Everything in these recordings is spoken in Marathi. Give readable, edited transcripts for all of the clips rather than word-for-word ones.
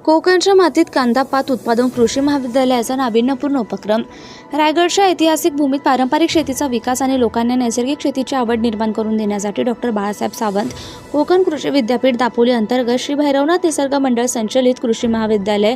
कोकणच्या मातीत कांदा पात उत्पादन कृषी महाविद्यालयाचा नाविन्यपूर्ण उपक्रम। रायगडच्या ऐतिहासिक भूमीत पारंपरिक शेतीचा विकास आणि लोकांना नैसर्गिक शेतीची आवड निर्माण करून देण्यासाठी डॉक्टर बाळासाहेब सावंत कोकण कृषी विद्यापीठ दापोली अंतर्गत श्री भैरवनाथ निसर्ग मंडळ संचलित कृषी महाविद्यालय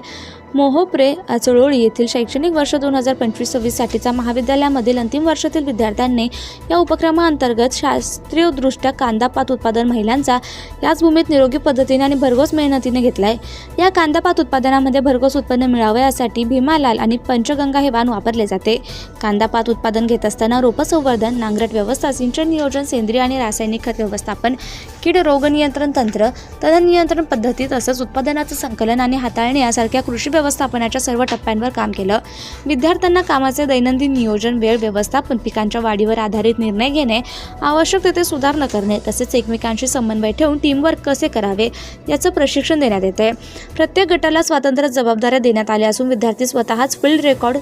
मोहोपरे अचळोळी येथील शैक्षणिक वर्ष 2025-26 साठीचा महाविद्यालयामधील अंतिम वर्षातील विद्यार्थ्यांनी या उपक्रमाअंतर्गत शास्त्रीयदृष्ट्या कांदा पात उत्पादन महिलांचा याच भूमीत निरोगी पद्धतीने आणि भरघोस मेहनतीने घेतलाय। या कांदा पात उत्पादनामध्ये भरघोस उत्पन्न मिळावे यासाठी भीमालाल आणि पंचगंगा हे वाण वापरले जाते। कांदा पात उत्पादन घेत असताना रोप संवर्धन, नांगरट व्यवस्था, सिंचन नियोजन, सेंद्रिय आणि रासायनिक खत व्यवस्थापन, कीड रोग नियंत्रण तंत्र, तण नियंत्रण पद्धती तसंच उत्पादनाचं संकलन आणि हाताळणी यासारख्या कृषी व्यवस्थापनाच्या सर्व टप्प्यांवर काम केलं। विद्यार्थ्यांना कामाचे दैनंदिन नियोजन, वेळ व्यवस्थापन, पिकांच्या वाढीवर आधारित निर्णय घेणे, आवश्यक तेथे सुधारणा करणे तसेच एकमेकांशी समन्वय ठेवून टीमवर्क कसे करावे याचं प्रशिक्षण देण्यात येते। प्रत्येक गटाला स्वतंत्र जबाबदाऱ्या देण्यात आल्या असून विद्यार्थी स्वतःच फील्ड रेकॉर्ड,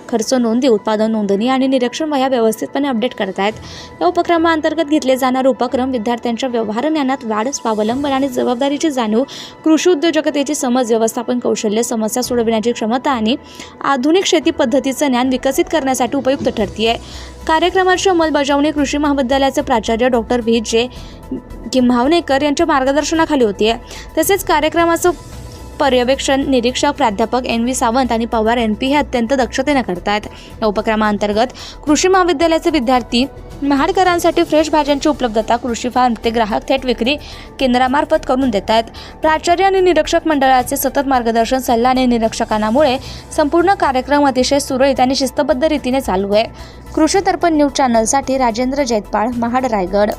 खर्च नोंदी, उत्पादन नोंदणी आणि निरीक्षण वह्या व्यवस्थितपणे अपडेट करतायत। या उपक्रमाअंतर्गत घेतले जाणारे उपक्रम विद्यार्थ्यांच्या व्यवहार ज्ञानात वाढ, स्वावलंबन आणि जबाबदारीची जाणीव, कृषी उद्योजकतेची समज, व्यवस्थापन कौशल्य, समस्या सोडविण्याची क्षमता आणि आधुनिक शेती पद्धतीचं ज्ञान विकसित करण्यासाठी उपयुक्त ठरते। कार्यक्रमाची अंमलबजावणी कृषी महाविद्यालयाचे प्राचार्य डॉक्टर व्ही.जे. किम्हावणेकर यांच्या मार्गदर्शनाखाली होती। तसेच कार्यक्रमाचं पर्यवेक्षण निरीक्षक प्राध्यापक एन.व्ही. सावंत आणि पवार एन.पी. हे अत्यंत दक्षतेने करतात। या उपक्रमाअंतर्गत कृषी महाविद्यालयाचे विद्यार्थी महाडकरांसाठी फ्रेश भाज्यांची उपलब्धता कृषी फार्म ते ग्राहक थेट विक्री केंद्रामार्फत करून देतात। प्राचार्य आणि निरीक्षक मंडळाचे सतत मार्गदर्शन, सल्ला आणि निरीक्षकांमुळे संपूर्ण कार्यक्रम अतिशय सुरळीत आणि शिस्तबद्ध रीतीने चालू आहे। कृषी दर्पण न्यूज चॅनलसाठी राजेंद्र जैतपाळ, महाड, रायगड।